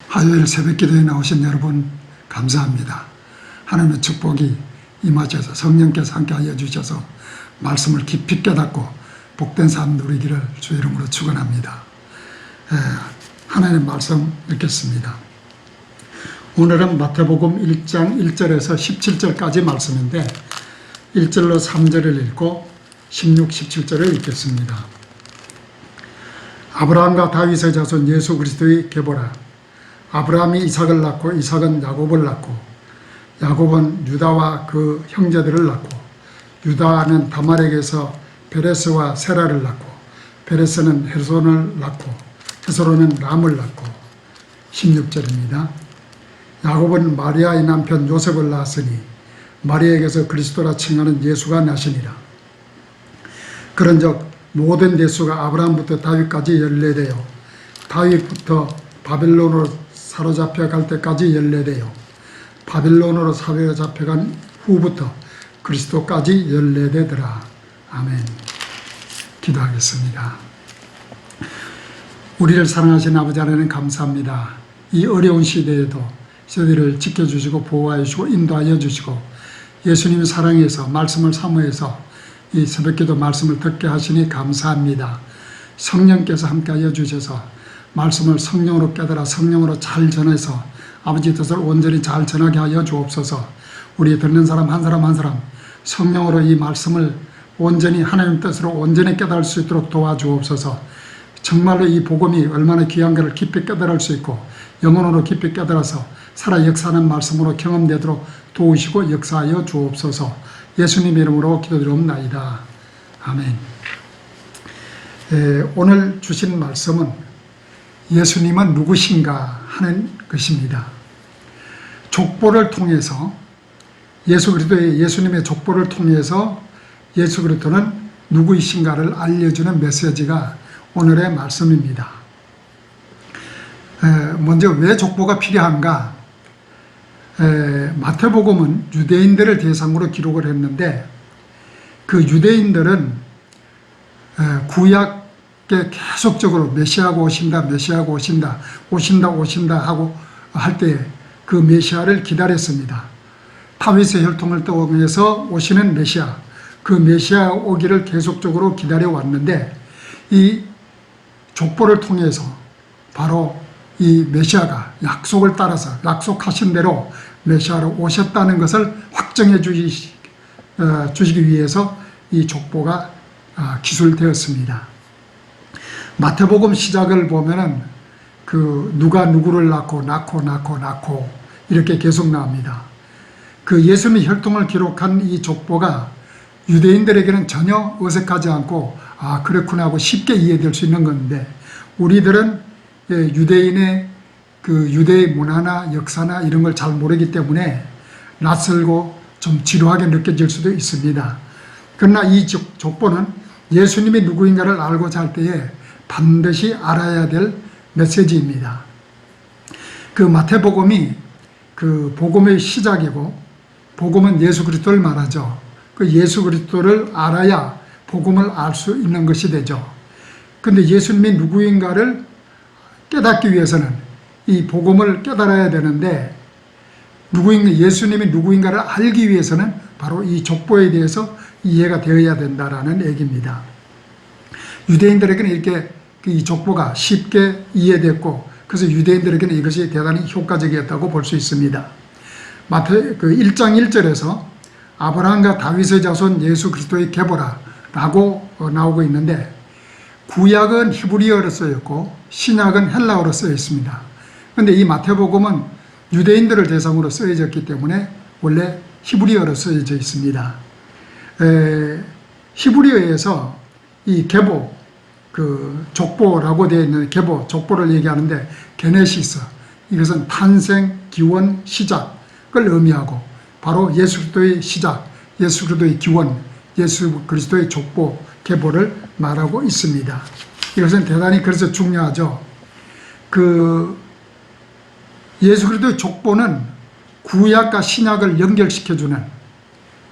화요일 새벽기도에 나오신 여러분 감사합니다. 하나님의 축복이 임하셔서 성령께서 함께하여 주셔서 말씀을 깊이 깨닫고 복된 삶 누리기를 주 이름으로 축원합니다. 하나님의 말씀 읽겠습니다. 오늘은 마태복음 1장 1절에서 17절까지 말씀인데 1절로 3절을 읽고 16, 17절을 읽겠습니다. 아브라함과 다윗의 자손 예수 그리스도의 계보라. 아브라함이 이삭을 낳고 이삭은 야곱을 낳고 야곱은 유다와 그 형제들을 낳고 유다는 다말에게서 베레스와 세라를 낳고 베레스는 헤손을 낳고 헤손은 람을 낳고 16절입니다. 야곱은 마리아의 남편 요셉을 낳았으니 마리아에게서 그리스도라 칭하는 예수가 나시니라. 그런즉 모든 대수가 아브라함부터 다윗까지 14대요 다윗부터 바벨론으로 사로잡혀갈 때까지 14대요 바벨론으로 사로잡혀간 후부터 그리스도까지 14대더라. 아멘. 기도하겠습니다. 우리를 사랑하신 아버지 하나님 감사합니다. 이 어려운 시대에도 저희를 지켜주시고 보호하여 주시고 인도하여 주시고 예수님의 사랑에서 말씀을 사모해서 이 새벽기도 말씀을 듣게 하시니 감사합니다. 성령께서 함께하여 주셔서 말씀을 성령으로 깨달아 성령으로 잘 전해서 아버지 뜻을 온전히 잘 전하게 하여 주옵소서. 우리 듣는 사람 한 사람 한 사람 성령으로 이 말씀을 온전히 하나님 뜻으로 온전히 깨달을 수 있도록 도와주옵소서. 정말로 이 복음이 얼마나 귀한가를 깊이 깨달을 수 있고 영혼으로 깊이 깨달아서 살아 역사하는 말씀으로 경험되도록 도우시고 역사하여 주옵소서. 예수님 이름으로 기도드리옵나이다. 아멘. 오늘 주신 말씀은 예수님은 누구신가 하는 것입니다. 족보를 통해서 예수님의 족보를 통해서 예수 그리스도는 누구이신가를 알려주는 메시지가 오늘의 말씀입니다. 먼저 왜 족보가 필요한가? 마태복음은 유대인들을 대상으로 기록을 했는데 그 유대인들은 구약에 계속적으로 메시아가 오신다 메시아가 오신다 하고 할 때 그 메시아를 기다렸습니다. 다윗의 혈통을 통해서 오시는 메시아, 그 메시아 오기를 계속적으로 기다려왔는데 이 족보를 통해서 바로 이 메시아가 약속을 따라서 약속하신 대로 메시아로 오셨다는 것을 확정해 주시기 위해서 이 족보가 기술되었습니다. 마태복음 시작을 보면은 그 누가 누구를 낳고 이렇게 계속 나옵니다. 그 예수님의 혈통을 기록한 이 족보가 유대인들에게는 전혀 어색하지 않고 그렇구나 하고 쉽게 이해될 수 있는 건데 우리들은 유대인의 그 유대의 문화나 역사나 이런 걸 잘 모르기 때문에 낯설고 좀 지루하게 느껴질 수도 있습니다. 그러나 이 족보는 예수님이 누구인가를 알고자 할 때에 반드시 알아야 될 메시지입니다. 그 마태복음이 그 복음의 시작이고 복음은 예수 그리스도를 말하죠. 그 예수 그리스도를 알아야 복음을 알 수 있는 것이 되죠. 그런데 예수님이 누구인가를 깨닫기 위해서는 이 복음을 깨달아야 되는데 예수님이 누구인가를 알기 위해서는 바로 이 족보에 대해서 이해가 되어야 된다라는 얘기입니다. 유대인들에게는 이렇게 이 족보가 쉽게 이해됐고 그래서 유대인들에게는 이것이 대단히 효과적이었다고 볼 수 있습니다. 마태 1장 1절에서 아브라함과 다윗의 자손 예수 그리스도의 계보라 라고 나오고 있는데 구약은 히브리어로 쓰였고 신약은 헬라어로 쓰여 있습니다. 그런데 이 마태복음은 유대인들을 대상으로 쓰여졌기 때문에 원래 히브리어로 쓰여져 있습니다. 히브리어에서 이 계보, 그 족보라고 되어 있는 계보, 족보를 얘기하는데 게네시스, 이것은 탄생, 기원, 시작을 의미하고 바로 예수 그리스도의 시작, 예수 그리스도의 기원, 예수 그리스도의 족보, 계보를 말하고 있습니다. 이것은 대단히 그래서 중요하죠. 그 예수 그리스도의 족보는 구약과 신약을 연결시켜주는,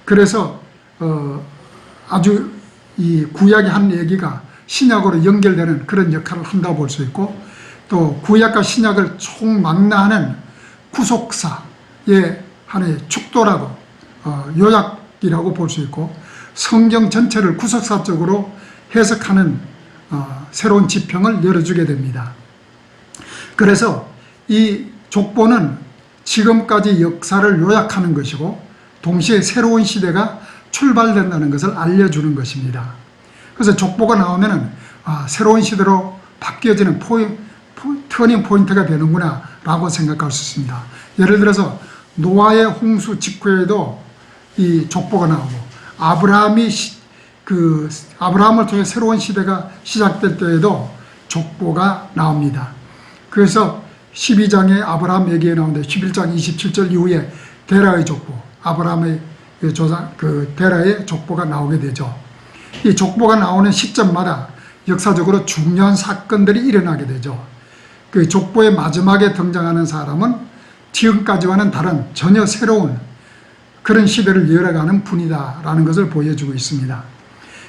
그래서 아주 이 구약의 한 얘기가 신약으로 연결되는 그런 역할을 한다고 볼 수 있고 또 구약과 신약을 총망라하는 구속사의 하나의 축도라고 요약이라고 볼 수 있고, 성경 전체를 구속사적으로 해석하는 새로운 지평을 열어주게 됩니다. 그래서 이 족보는 지금까지 역사를 요약하는 것이고, 동시에 새로운 시대가 출발된다는 것을 알려주는 것입니다. 그래서 족보가 나오면은 새로운 시대로 바뀌어지는 터닝 포인트가 되는구나 라고 생각할 수 있습니다. 예를 들어서 노아의 홍수 직후에도 이 족보가 나오고, 아브라함을 통해 새로운 시대가 시작될 때에도 족보가 나옵니다. 그래서 12장에 아브라함 얘기가 나오는데 11장 27절 이후에 데라의 족보, 아브라함의 데라의 족보가 나오게 되죠. 이 족보가 나오는 시점마다 역사적으로 중요한 사건들이 일어나게 되죠. 그 족보의 마지막에 등장하는 사람은 지금까지와는 다른 전혀 새로운 그런 시대를 열어가는 분이다라는 것을 보여주고 있습니다.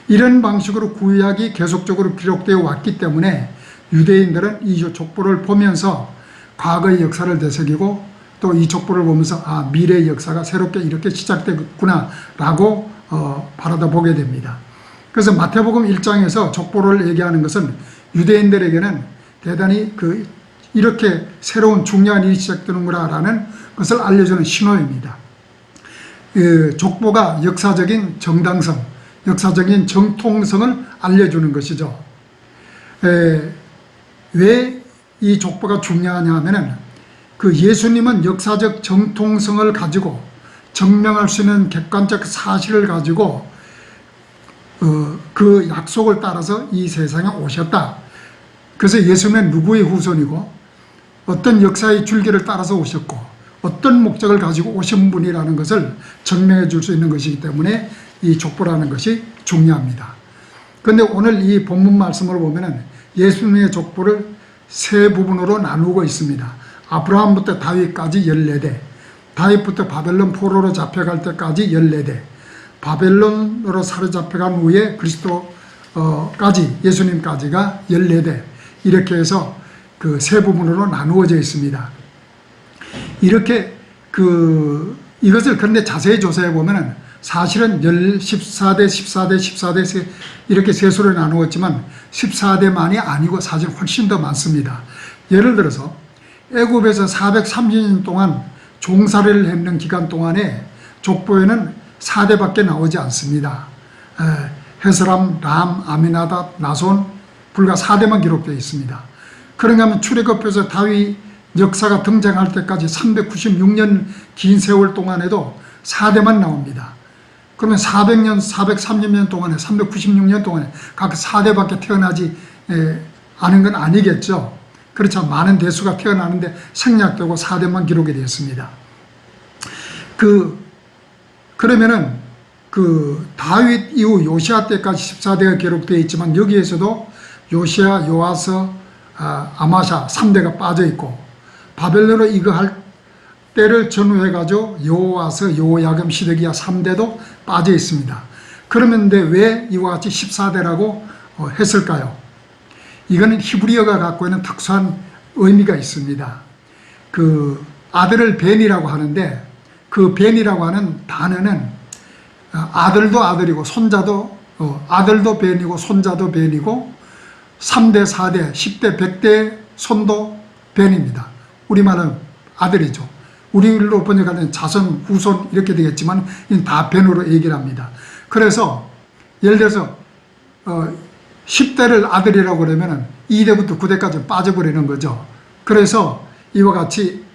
이런 방식으로 구약이 계속적으로 기록되어 왔기 때문에 유대인들은 이 족보를 보면서 과거의 역사를 되새기고, 또 이 족보를 보면서 미래의 역사가 새롭게 이렇게 시작되겠구나 라고 바라보게 됩니다. 그래서 마태복음 1장에서 족보를 얘기하는 것은 유대인들에게는 대단히 이렇게 새로운 중요한 일이 시작되는구나 라는 것을 알려주는 신호입니다. 족보가 역사적인 정당성, 역사적인 정통성을 알려주는 것이죠. 왜 이 족보가 중요하냐 하면은 예수님은 역사적 정통성을 가지고 증명할 수 있는 객관적 사실을 가지고 그 약속을 따라서 이 세상에 오셨다. 그래서 예수님은 누구의 후손이고 어떤 역사의 줄기를 따라서 오셨고 어떤 목적을 가지고 오신 분이라는 것을 증명해 줄 수 있는 것이기 때문에 이 족보라는 것이 중요합니다. 그런데 오늘 이 본문 말씀을 보면은 예수님의 족보를 세 부분으로 나누고 있습니다. 아브라함부터 다윗까지 14대, 다윗부터 바벨론 포로로 잡혀갈 때까지 14대, 바벨론으로 사로잡혀간 후에 그리스도까지, 예수님까지가 14대, 이렇게 해서 그 세 부분으로 나누어져 있습니다. 이렇게 이것을 그런데 자세히 조사해 보면은 사실은 14대, 14대, 14대 이렇게 세수로 나누었지만 14대만이 아니고 사실 훨씬 더 많습니다. 예를 들어서 애굽에서 430년 동안 종살이를 했는 기간 동안에 족보에는 4대밖에 나오지 않습니다. 헤스람, 람, 아미나답, 나손 불과 4대만 기록되어 있습니다. 그런가 하면 출애굽에서 다윗 역사가 등장할 때까지 396년 긴 세월 동안에도 4대만 나옵니다. 그러면 400년, 430년 동안에, 396년 동안에 각 4대밖에 태어나지 않은 건 아니겠죠. 그렇죠. 많은 대수가 태어나는데 생략되고 4대만 기록이 되었습니다. 그러면은 다윗 이후 요시아 때까지 14대가 기록되어 있지만 여기에서도 요시아, 요아서, 아마샤 3대가 빠져 있고, 바벨론으로 이거할 때를 전후해가지고 여호와서, 여호야김, 시드기야 3대도 빠져 있습니다. 그러면 왜 이와 같이 14대라고 했을까요? 이거는 히브리어가 갖고 있는 특수한 의미가 있습니다. 아들을 벤이라고 하는데 그 벤이라고 하는 단어는 아들도 아들이고 손자도 아들도 벤이고 손자도 벤이고 3대, 4대, 10대, 100대 손도 벤입니다. 우리말은 아들이죠. 우리로 번역하는 자손, 후손 이렇게 되겠지만 다 벤으로 얘기를 합니다. 그래서 예를 들어서 10대를 아들이라고 그러면 2대부터 9대까지 빠져버리는 거죠. 그래서 이와 같이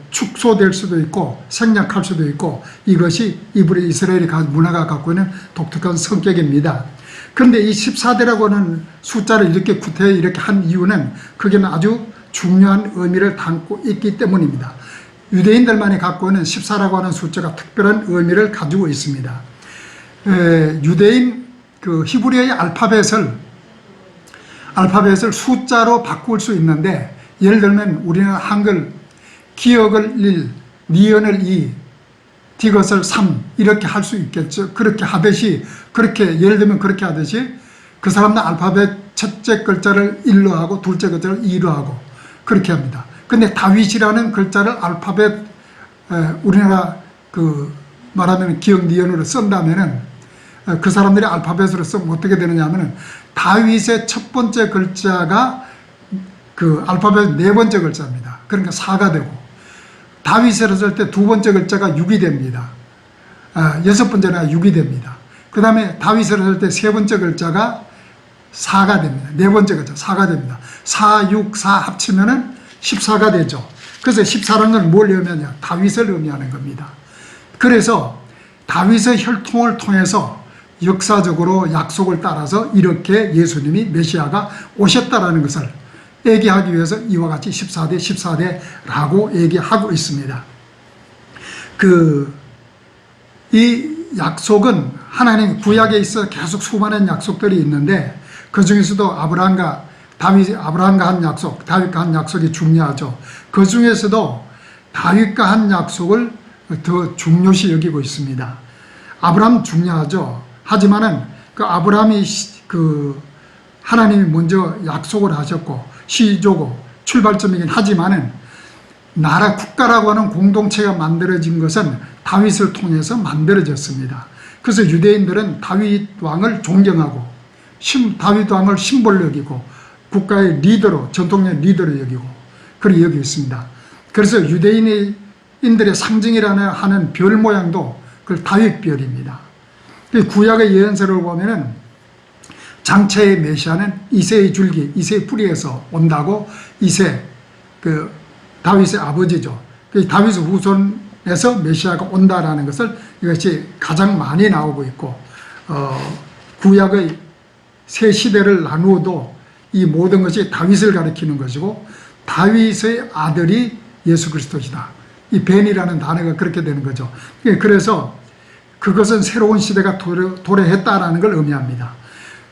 축소될 수도 있고 생략할 수도 있고, 이것이 이스라엘이 문화가 갖고 있는 독특한 성격입니다. 그런데 이 14대라고 하는 숫자를 이렇게 구태여 이렇게 한 이유는 그게 아주 중요한 의미를 담고 있기 때문입니다. 유대인들만이 갖고 있는 14라고 하는 숫자가 특별한 의미를 가지고 있습니다. 유대인 히브리어의 알파벳을 숫자로 바꿀 수 있는데, 예를 들면 우리는 한글 기역을 1, 니은을 2, 디귿을 3 이렇게 할 수 있겠죠. 그렇게 하듯이, 예를 들면 그렇게 하듯이 그 사람들 알파벳 첫째 글자를 1로 하고 둘째 글자를 2로 하고 그렇게 합니다. 근데 다윗이라는 글자를 알파벳 우리나라 그 말하면 기억 니은으로 쓴다면은 그 사람들이 알파벳으로 쓰면 어떻게 되느냐 하면은 다윗의 첫 번째 글자가 그 알파벳 네 번째 글자입니다. 그러니까 4가 되고 다윗을 쓸 때 두 번째 글자가 6이 됩니다. 여섯 번째가 6이 됩니다. 그 다음에 다윗을 쓸 때 세 번째 글자가 4가 됩니다. 네 번째 글자 4가 됩니다. 4, 6, 4 합치면은 14가 되죠. 그래서 14라는 건 뭘 의미하냐? 다윗을 의미하는 겁니다. 그래서 다윗의 혈통을 통해서 역사적으로 약속을 따라서 이렇게 예수님이 메시아가 오셨다라는 것을 얘기하기 위해서 이와 같이 14대 14대라고 얘기하고 있습니다. 이 약속은 하나님 구약에 있어 계속 수많은 약속들이 있는데 그 중에서도 아브라함과 한 약속, 다윗과 한 약속이 중요하죠. 그 중에서도 다윗과 한 약속을 더 중요시 여기고 있습니다. 아브라함 중요하죠. 하지만은 그 아브라함이 하나님이 먼저 약속을 하셨고 시조고 출발점이긴 하지만은 나라 국가라고 하는 공동체가 만들어진 것은 다윗을 통해서 만들어졌습니다. 그래서 유대인들은 다윗 왕을 존경하고 다윗 왕을 심벌로 여기고 국가의 리더로 전통적 리더로 여기고 그렇게 여기고 있습니다. 그래서 유대인들의 상징이라는 하는 별 모양도 그 다윗별입니다. 구약의 예언서를 보면은 장차의 메시아는 이새의 줄기, 이새의 뿌리에서 온다고 이새 다윗의 아버지죠. 다윗의 후손에서 메시아가 온다라는 것을 이것이 가장 많이 나오고 있고 구약의 세 시대를 나누어도 이 모든 것이 다윗을 가리키는 것이고 다윗의 아들이 예수 그리스도시다. 이 벤이라는 단어가 그렇게 되는 거죠. 그래서 그것은 새로운 시대가 도래했다라는 걸 의미합니다.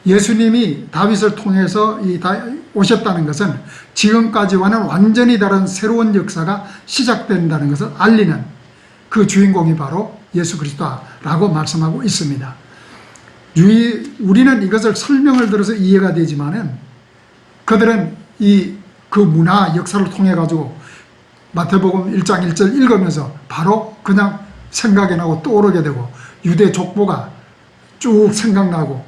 예수님이 다윗을 통해서 오셨다는 것은 지금까지와는 완전히 다른 새로운 역사가 시작된다는 것을 알리는 그 주인공이 바로 예수 그리스도라고 말씀하고 있습니다. 우리는 이것을 설명을 들어서 이해가 되지만은 그들은 그 문화 역사를 통해 가지고 마태복음 1장 1절 읽으면서 바로 그냥 생각이 나고 떠오르게 되고 유대 족보가 쭉 생각나고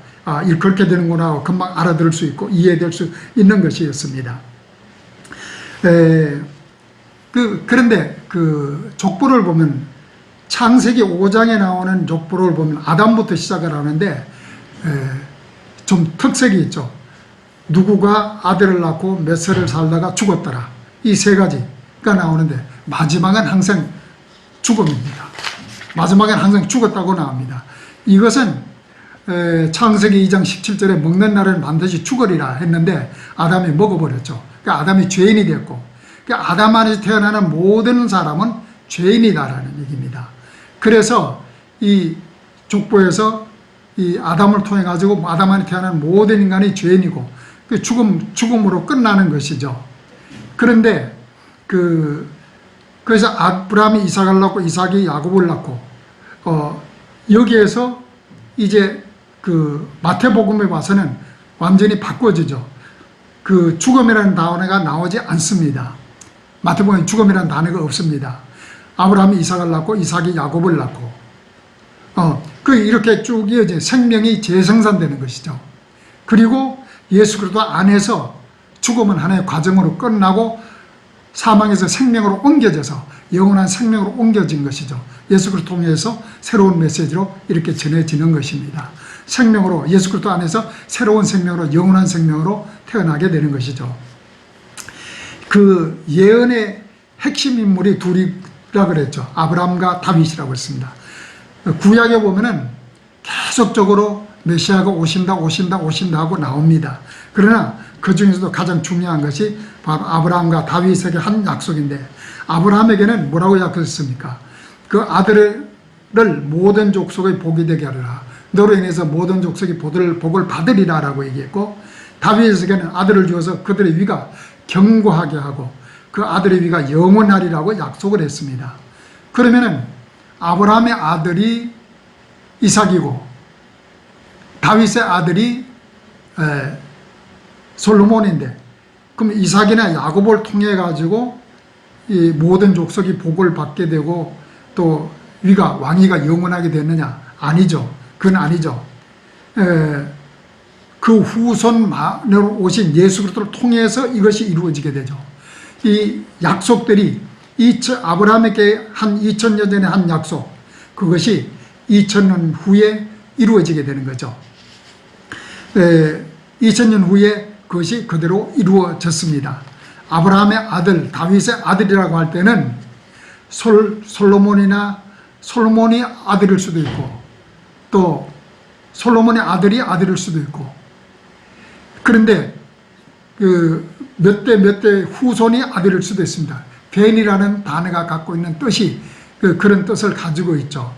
그렇게 되는구나 하고 금방 알아들을 수 있고 이해될 수 있는 것이었습니다. 그런데 그 족보를 보면 창세기 5장에 나오는 족보를 보면 아담부터 시작을 하는데 좀 특색이 있죠. 누구가 아들을 낳고 몇 세를 살다가 죽었더라. 이 세 가지가 나오는데 마지막은 항상 죽음입니다. 마지막엔 항상 죽었다고 나옵니다. 이것은 창세기 2장 17절에 먹는 날에는 반드시 죽으리라 했는데 아담이 먹어버렸죠. 그러니까 아담이 죄인이 됐고 그러니까 아담 안에서 태어나는 모든 사람은 죄인이다라는 얘기입니다. 그래서 이 족보에서 이 아담을 통해 가지고 아담 안에 태어난 모든 인간이 죄인이고 그 죽음으로 끝나는 것이죠. 그런데 그래서 아브라함이 이삭을 낳고 이삭이 야곱을 낳고 여기에서 이제 그 마태복음에 와서는 완전히 바꿔지죠. 그 죽음이라는 단어가 나오지 않습니다. 마태복음에 죽음이라는 단어가 없습니다. 아브라함이 이삭을 낳고 이삭이 야곱을 낳고 이렇게 쭉 이어져 생명이 재생산되는 것이죠. 그리고 예수 그리스도 안에서 죽음은 하나의 과정으로 끝나고 사망에서 생명으로 옮겨져서 영원한 생명으로 옮겨진 것이죠. 예수 그리스도 통해서 새로운 메시지로 이렇게 전해지는 것입니다. 생명으로 예수 그리스도 안에서 새로운 생명으로 영원한 생명으로 태어나게 되는 것이죠. 그 예언의 핵심 인물이 둘이라 그랬죠. 아브라함과 다윗이라고 했습니다. 구약에 보면은 계속적으로 메시아가 오신다 하고 나옵니다. 그러나 그 중에서도 가장 중요한 것이 바로 아브라함과 다윗에게 한 약속인데 아브라함에게는 뭐라고 약속했습니까? 그 아들을 모든 족속의 복이 되게 하리라. 너로 인해서 모든 족속이 복을 받으리라 라고 얘기했고 다윗에게는 아들을 주어서 그들의 위가 견고하게 하고 그 아들의 위가 영원하리라고 약속을 했습니다. 그러면은 아브라함의 아들이 이삭이고 다윗의 아들이 솔로몬인데 그럼 이삭이나 야곱을 통해 가지고 이 모든 족속이 복을 받게 되고 또 왕위가 영원하게 됐느냐? 아니죠. 그건 아니죠. 그 후손만으로 오신 예수 그리스도를 통해서 이것이 이루어지게 되죠. 이 약속들이 아브라함에게 한 2000년 전에 한 약속, 그것이 2000년 후에 이루어지게 되는 거죠. 2000년 후에 그것이 그대로 이루어졌습니다. 아브라함의 아들, 다윗의 아들이라고 할 때는 솔로몬이 아들일 수도 있고 또 솔로몬의 아들이 아들일 수도 있고, 그런데 몇 대 후손이 아들일 수도 있습니다. 벤이라는 단어가 갖고 있는 뜻이 그런 뜻을 가지고 있죠.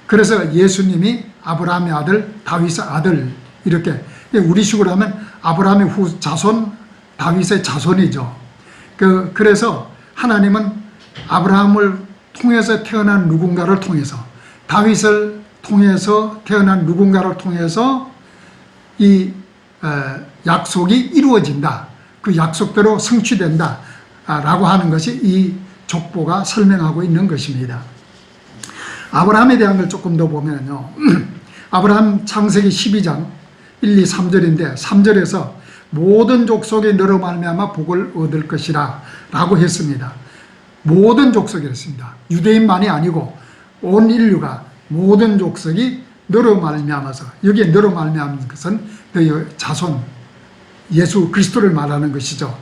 그래서 예수님이 아브라함의 아들, 다윗의 아들, 이렇게 우리식으로 하면 아브라함의 자손, 다윗의 자손이죠. 그래서 하나님은 아브라함을 통해서 태어난 누군가를 통해서, 다윗을 통해서 태어난 누군가를 통해서 이 약속이 이루어진다, 그 약속대로 성취된다 라고 하는 것이 이 족보가 설명하고 있는 것입니다. 아브라함에 대한 걸 조금 더 보면요, 아브라함 창세기 12장 1, 2, 3절인데 3절에서 모든 족속이 너로 말미암아 복을 얻을 것이라 라고 했습니다. 모든 족속이 했습니다. 유대인만이 아니고 온 인류가, 모든 족속이 너로 말미암아서, 여기에 너로 말미암은 것은 너희 자손 예수 그리스도를 말하는 것이죠.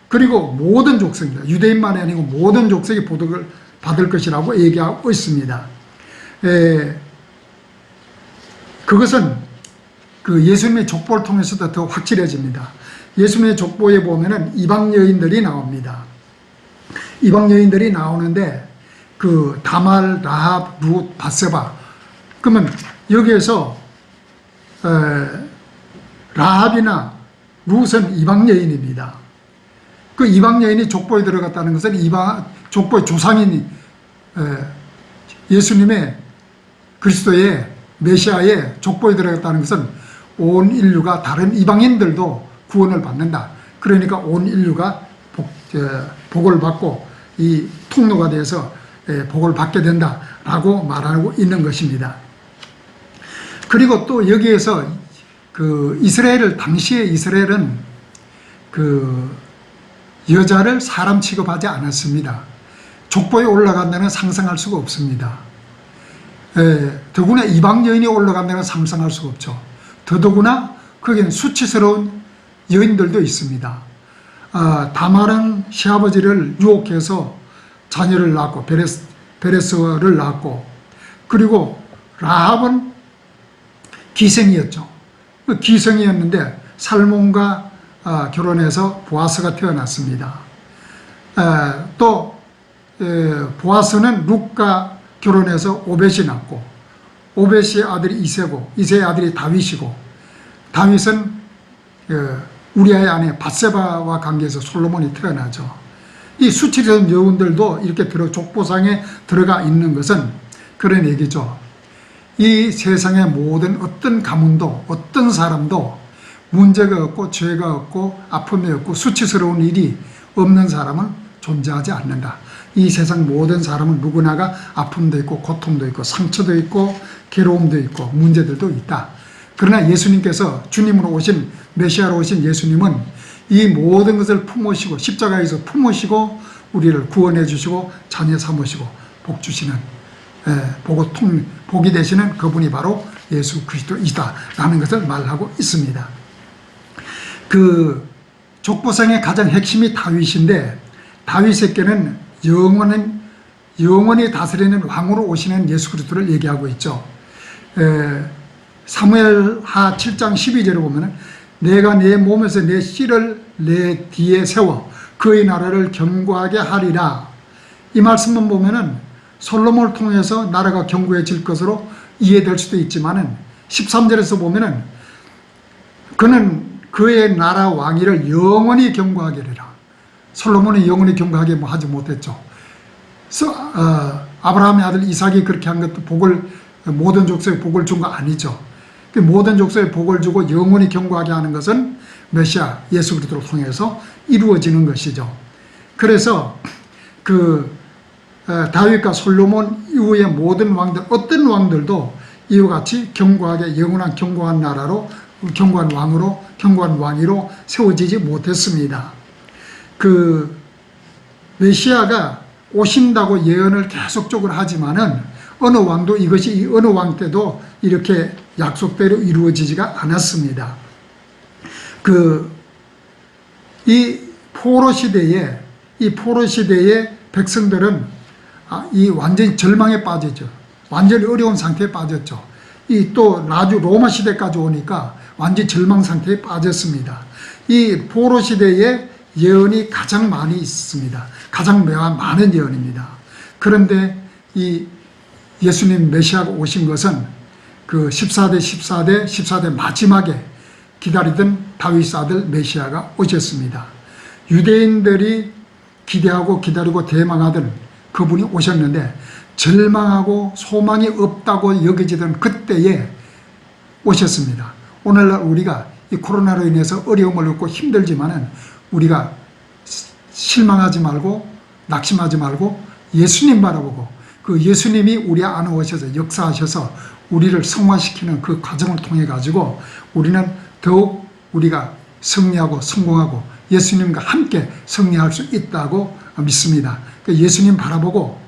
그리고 모든 족속입니다. 유대인만이 아니고 모든 족속이 복을 받을 것이라고 얘기하고 있습니다. 그것은 예수님의 족보를 통해서도 더 확실해집니다. 예수님의 족보에 보면은 이방 여인들이 나옵니다. 이방 여인들이 나오는데 다말, 라합, 룻, 밧세바. 그러면 여기에서 라합이나 룻은 이방 여인입니다. 그 이방 여인이 족보에 들어갔다는 것은 족보의 조상인 예수님의 그리스도의 메시아의 족보에 들어갔다는 것은 온 인류가, 다른 이방인들도 구원을 받는다. 그러니까 온 인류가 복을 받고 이 통로가 돼서 복을 받게 된다라고 말하고 있는 것입니다. 그리고 또 여기에서 당시의 이스라엘은 여자를 사람 취급하지 않았습니다. 족보에 올라간다는 상상할 수가 없습니다. 더구나 이방 여인이 올라간다는 상상할 수가 없죠. 더더구나 거기는 수치스러운 여인들도 있습니다. 다말은 시아버지를 유혹해서 자녀를 낳고 베레스를 낳고, 그리고 라합은 기생이었죠. 기생이었는데 살몬과 결혼해서 보아스가 태어났습니다. 또 보아스는 룻과 결혼해서 오벳이 낳고, 오벳의 아들이 이세고, 이세의 아들이 다윗이고, 다윗은 우리아의 아내 밧세바와 관계해서 솔로몬이 태어나죠. 이 수치스러운 여인들도 이렇게 족보상에 들어가 있는 것은 그런 얘기죠. 이 세상의 모든 어떤 가문도, 어떤 사람도 문제가 없고 죄가 없고 아픔이 없고 수치스러운 일이 없는 사람은 존재하지 않는다. 이 세상 모든 사람은 누구나가 아픔도 있고 고통도 있고 상처도 있고 괴로움도 있고 문제들도 있다. 그러나 예수님께서, 주님으로 오신, 메시아로 오신 예수님은 이 모든 것을 품으시고 십자가에서 품으시고 우리를 구원해 주시고 자녀 삼으시고 복 주시는, 복이 되시는 그분이 바로 예수 그리스도이다 라는 것을 말하고 있습니다. 족보상의 가장 핵심이 다윗인데, 다윗에게는 영원히 다스리는 왕으로 오시는 예수 그리스도를 얘기하고 있죠. 사무엘하 7장 12절에 보면 내가 내 몸에서 내 씨를 내 뒤에 세워 그의 나라를 견고하게 하리라. 이 말씀만 보면은 솔로몬을 통해서 나라가 견고해질 것으로 이해될 수도 있지만은 13절에서 보면은 그는 그의 나라 왕위를 영원히 견고하게 하리라. 솔로몬이 영원히 견고하게 하지 못했죠. 아브라함의 아들 이삭이 그렇게 한 것도 모든 족속에 복을 준 거 아니죠. 그 모든 족속에 복을 주고 영원히 경고하게 하는 것은 메시아 예수 그리스도를 통해서 이루어지는 것이죠. 그래서 다윗과 솔로몬 이후의 모든 왕들, 어떤 왕들도 이와 같이 경고하게 영원한 경고한 나라로, 경고한 왕으로, 경고한 왕위로 세워지지 못했습니다. 메시아가 오신다고 예언을 계속적으로 하지만은 어느 왕도 이것이 어느 왕 때도 이렇게 약속대로 이루어지지가 않았습니다. 이 포로 시대에 백성들은 이 완전히 절망에 빠졌죠. 완전히 어려운 상태에 빠졌죠. 이 또 나주 로마 시대까지 오니까 완전히 절망 상태에 빠졌습니다. 이 포로 시대에 예언이 가장 많이 있습니다. 가장 많은 예언입니다. 그런데 이 예수님 메시아가 오신 것은 그 14대 마지막에 기다리던 다윗 아들 메시아가 오셨습니다. 유대인들이 기대하고 기다리고 대망하던 그분이 오셨는데 절망하고 소망이 없다고 여겨지던 그때에 오셨습니다. 오늘날 우리가 이 코로나로 인해서 어려움을 겪고 힘들지만은 우리가 실망하지 말고 낙심하지 말고 예수님 바라보고 그 예수님이 우리 안에 오셔서 역사하셔서 우리를 성화시키는 그 과정을 통해 가지고 우리는 더욱 우리가 승리하고 성공하고 예수님과 함께 승리할 수 있다고 믿습니다. 예수님 바라보고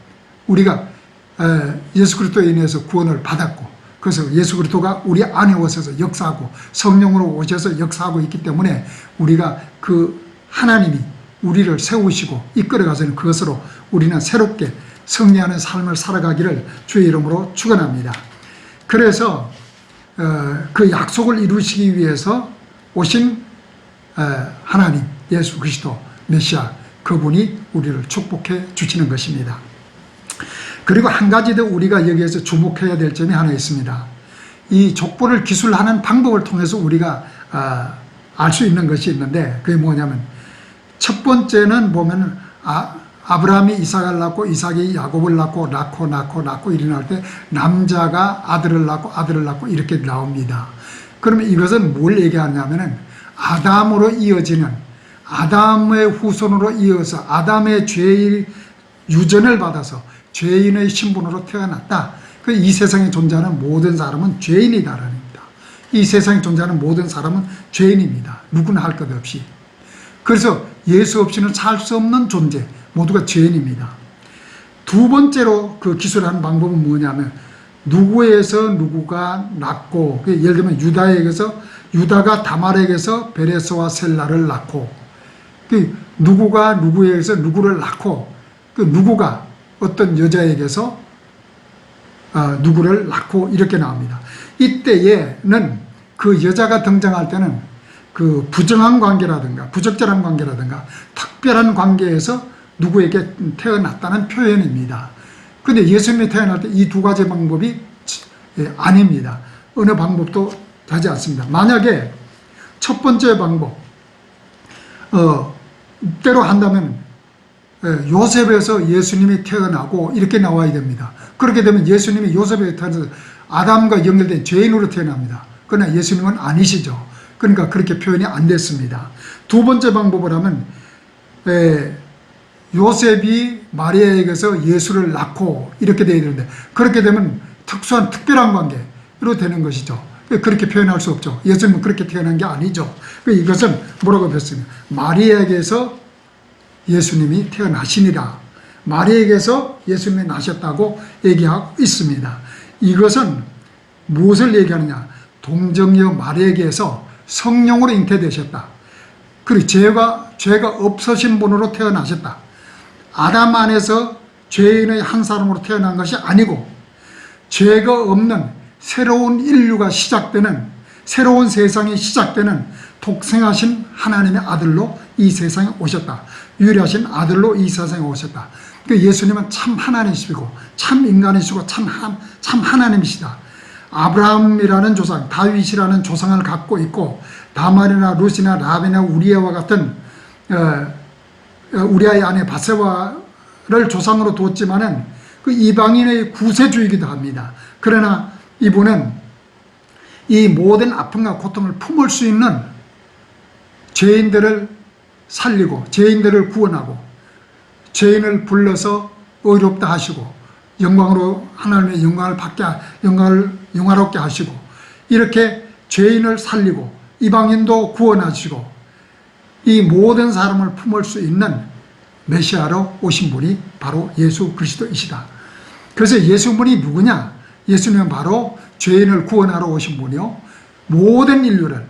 우리가 예수 그리스도에 인해서 구원을 받았고 그래서 예수 그리스도가 우리 안에 오셔서 역사하고 성령으로 오셔서 역사하고 있기 때문에 우리가 그 하나님이 우리를 세우시고 이끌어가서는 그것으로 우리는 새롭게 승리하는 삶을 살아가기를 주의 이름으로 축원합니다. 그래서 그 약속을 이루시기 위해서 오신 하나님 예수 그리스도 메시아 그분이 우리를 축복해 주시는 것입니다. 그리고 한 가지 더 우리가 여기에서 주목해야 될 점이 하나 있습니다. 이 족보를 기술하는 방법을 통해서 우리가 알 수 있는 것이 있는데 그게 뭐냐면 첫 번째는 보면 아브라함이 이삭을 낳고 이삭이 야곱을 낳고 일어날 때 남자가 아들을 낳고 이렇게 나옵니다. 그러면 이것은 뭘 얘기하냐면은 아담으로 이어지는 아담의 후손으로 이어서 아담의 죄의 유전을 받아서 죄인의 신분으로 태어났다. 이 세상에 존재하는 모든 사람은 죄인이다라는 겁니다. 이 세상에 존재하는 모든 사람은 죄인입니다. 누구나 할 것 없이. 그래서 예수 없이는 살 수 없는 존재, 모두가 죄인입니다. 두 번째로 그 기술하는 방법은 뭐냐면 누구에서 누구가 낳고 예를 들면 유다가 다말에게서 베레스와 셀라를 낳고 누구가 누구에게서 누구를 낳고 누구가 어떤 여자에게서 누구를 낳고 이렇게 나옵니다. 이때에는 그 여자가 등장할 때는 그 부정한 관계라든가 부적절한 관계라든가 특별한 관계에서 누구에게 태어났다는 표현입니다. 그런데 예수님이 태어날 때 이 두 가지 방법이 아닙니다. 어느 방법도 되지 않습니다. 만약에 첫 번째 방법 때로 한다면 요셉에서 예수님이 태어나고 이렇게 나와야 됩니다. 그렇게 되면 예수님이 요셉에서 태어나서 아담과 연결된 죄인으로 태어납니다. 그러나 예수님은 아니시죠. 그러니까 그렇게 표현이 안 됐습니다. 두 번째 방법을 하면 요셉이 마리아에게서 예수를 낳고 이렇게 돼야 되는데 그렇게 되면 특별한 관계로 되는 것이죠. 그렇게 표현할 수 없죠. 예수님은 그렇게 태어난 게 아니죠. 이것은 뭐라고 했습니까? 마리아에게서 예수님이 태어나시니라. 마리아에게서 예수님이 나셨다고 얘기하고 있습니다. 이것은 무엇을 얘기하느냐? 동정녀 마리아에게서 성령으로 잉태되셨다. 그리고 죄가 없으신 분으로 태어나셨다. 아담 안에서 죄인의 한 사람으로 태어난 것이 아니고 죄가 없는 새로운 인류가 시작되는 새로운 세상이 시작되는 독생하신 하나님의 아들로 이 세상에 오셨다. 유일하신 아들로 이 세상에 오셨다. 예수님은 참 하나님이시고 참 인간이시고 참 하나님이시다. 아브라함이라는 조상, 다윗이라는 조상을 갖고 있고 다말이나 룻이나 라합이나 우리아와 같은 우리아의 아내 바세바를 조상으로 뒀지만은 그 이방인의 구세주이기도 합니다. 그러나 이분은 이 모든 아픔과 고통을 품을 수 있는 죄인들을 살리고 죄인들을 구원하고 죄인을 불러서 의롭다 하시고 영광으로 하나님의 영광을 받게 영화롭게 하시고 이렇게 죄인을 살리고 이방인도 구원하시고 이 모든 사람을 품을 수 있는 메시아로 오신 분이 바로 예수 그리스도이시다. 그래서 예수님이 누구냐? 예수님은 바로 죄인을 구원하러 오신 분이요 모든 인류를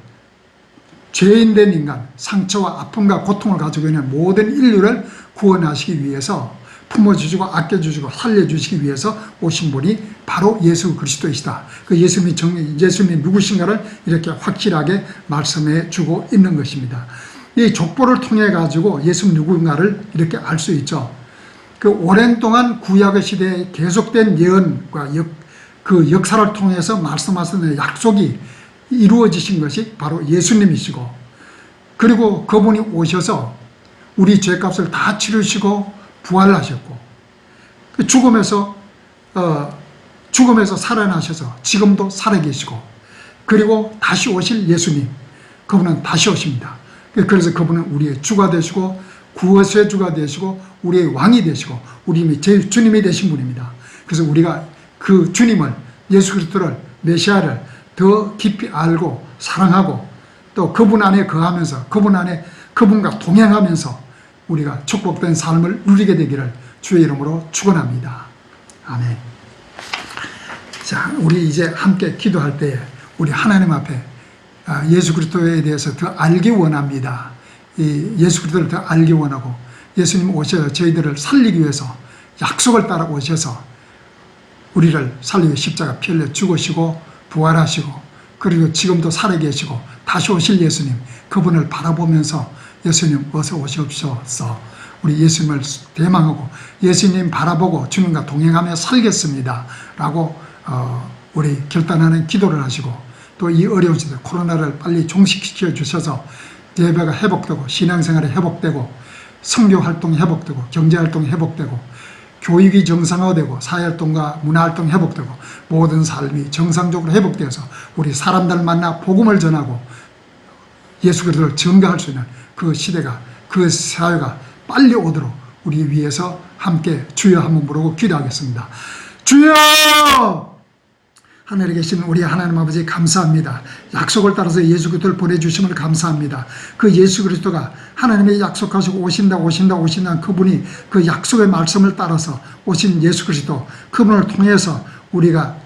죄인된 인간, 상처와 아픔과 고통을 가지고 있는 모든 인류를 구원하시기 위해서 품어주시고 아껴주시고 살려주시기 위해서 오신 분이 바로 예수 그리스도이시다. 그 예수님이 누구신가를 이렇게 확실하게 말씀해 주고 있는 것입니다. 이 족보를 통해 가지고 예수 누군가를 이렇게 알 수 있죠. 그 오랜 동안 구약의 시대에 계속된 예언과 그 역사를 통해서 말씀하시는 약속이 이루어지신 것이 바로 예수님이시고 그리고 그분이 오셔서 우리 죄값을 다 치르시고 부활하셨고 죽음에서 살아나셔서 지금도 살아계시고 그리고 다시 오실 예수님 그분은 다시 오십니다. 그래서 그분은 우리의 주가 되시고 구원의 주가 되시고 우리의 왕이 되시고 우리 제일 주님이 되신 분입니다. 그래서 우리가 그 주님을 예수 그리스도를 메시아를 더 깊이 알고 사랑하고 또 그분 안에 거하면서 그분과 동행하면서 우리가 축복된 삶을 누리게 되기를 주의 이름으로 축원합니다. 아멘. 자, 우리 이제 함께 기도할 때에 우리 하나님 앞에 예수 그리스도에 대해서 더 알기 원합니다. 예수 그리스도를 더 알기 원하고 예수님 오셔서 저희들을 살리기 위해서 약속을 따라 오셔서 우리를 살리기 위해 십자가 피 흘려 죽으시고 부활하시고 그리고 지금도 살아계시고 다시 오실 예수님 그분을 바라보면서 예수님 어서 오시옵소서 우리 예수님을 대망하고 예수님 바라보고 주님과 동행하며 살겠습니다 라고 우리 결단하는 기도를 하시고 또 이 어려운 시대 코로나를 빨리 종식시켜 주셔서 예배가 회복되고 신앙생활이 회복되고 선교활동이 회복되고 경제활동이 회복되고 교육이 정상화되고 사회활동과 문화활동이 회복되고 모든 삶이 정상적으로 회복되어서 우리 사람들 만나 복음을 전하고 예수 그리스도를 증거할 수 있는 그 시대가 그 사회가 빨리 오도록 우리 위해서 함께 주여 한번 부르고 기도하겠습니다. 주여! 하늘에 계신 우리 하나님 아버지 감사합니다. 약속을 따라서 예수 그리스도를 보내주심을 감사합니다. 그 예수 그리스도가 하나님의 약속하시고 오신다 그분이 그 약속의 말씀을 따라서 오신 예수 그리스도 그분을 통해서 우리가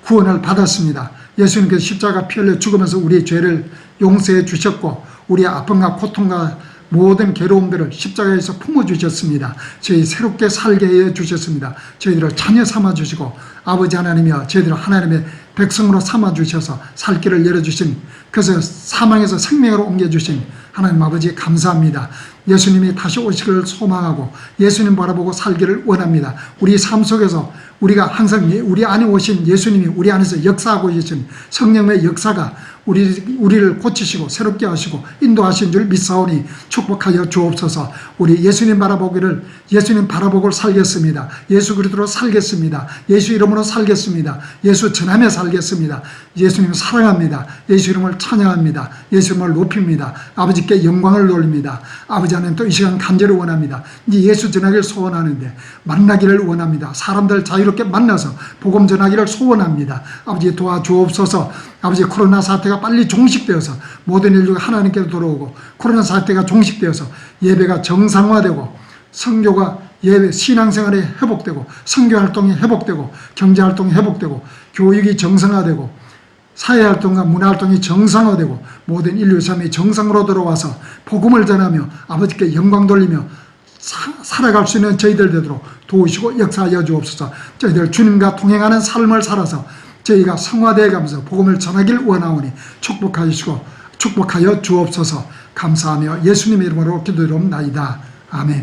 구원을 받았습니다. 예수님께서 십자가 피 흘려 죽으면서 우리의 죄를 용서해 주셨고 우리의 아픔과 고통과 모든 괴로움들을 십자가에서 품어주셨습니다. 저희 새롭게 살게 해주셨습니다. 저희들을 자녀 삼아주시고 아버지 하나님이여 저희들을 하나님의 백성으로 삼아주셔서 살 길을 열어주신 그래서 사망에서 생명으로 옮겨주신 하나님 아버지 감사합니다. 예수님이 다시 오시기를 소망하고 예수님 바라보고 살기를 원합니다. 우리 삶 속에서 우리가 항상 우리 안에 오신 예수님이 우리 안에서 역사하고 계신 성령의 역사가 우리를 고치시고 새롭게 하시고 인도하신 줄 믿사오니 축복하여 주옵소서. 우리 예수님 바라보고 살겠습니다. 예수 그리스도로 살겠습니다. 예수 이름으로 살겠습니다. 예수 전하며 살겠습니다. 예수님 사랑합니다. 예수 이름을 찬양합니다. 예수 이름을 높입니다. 아버지께 영광을 돌립니다. 아버지 하나님 또 이 시간 간절히 원합니다. 이제 예수 전하기를 소원하는데 만나기를 원합니다. 사람들 자유롭게 만나서 복음 전하기를 소원합니다. 아버지 도와주옵소서. 아버지 코로나 사태가 빨리 종식되어서 모든 인류가 하나님께로 돌아오고 코로나 사태가 종식되어서 예배가 정상화되고 선교가 예배 신앙생활이 회복되고 선교활동이 회복되고 경제활동이 회복되고 교육이 정상화되고 사회활동과 문화활동이 정상화되고 모든 인류의 삶이 정상으로 들어와서 복음을 전하며 아버지께 영광 돌리며 살아갈 수 있는 저희들 되도록 도우시고 역사하여 주옵소서. 저희들 주님과 동행하는 삶을 살아서 저희가 성화되어 가면서 복음을 전하길 원하오니 축복하여 주옵소서. 감사하며 예수님의 이름으로 기도드리옵나이다. 아멘.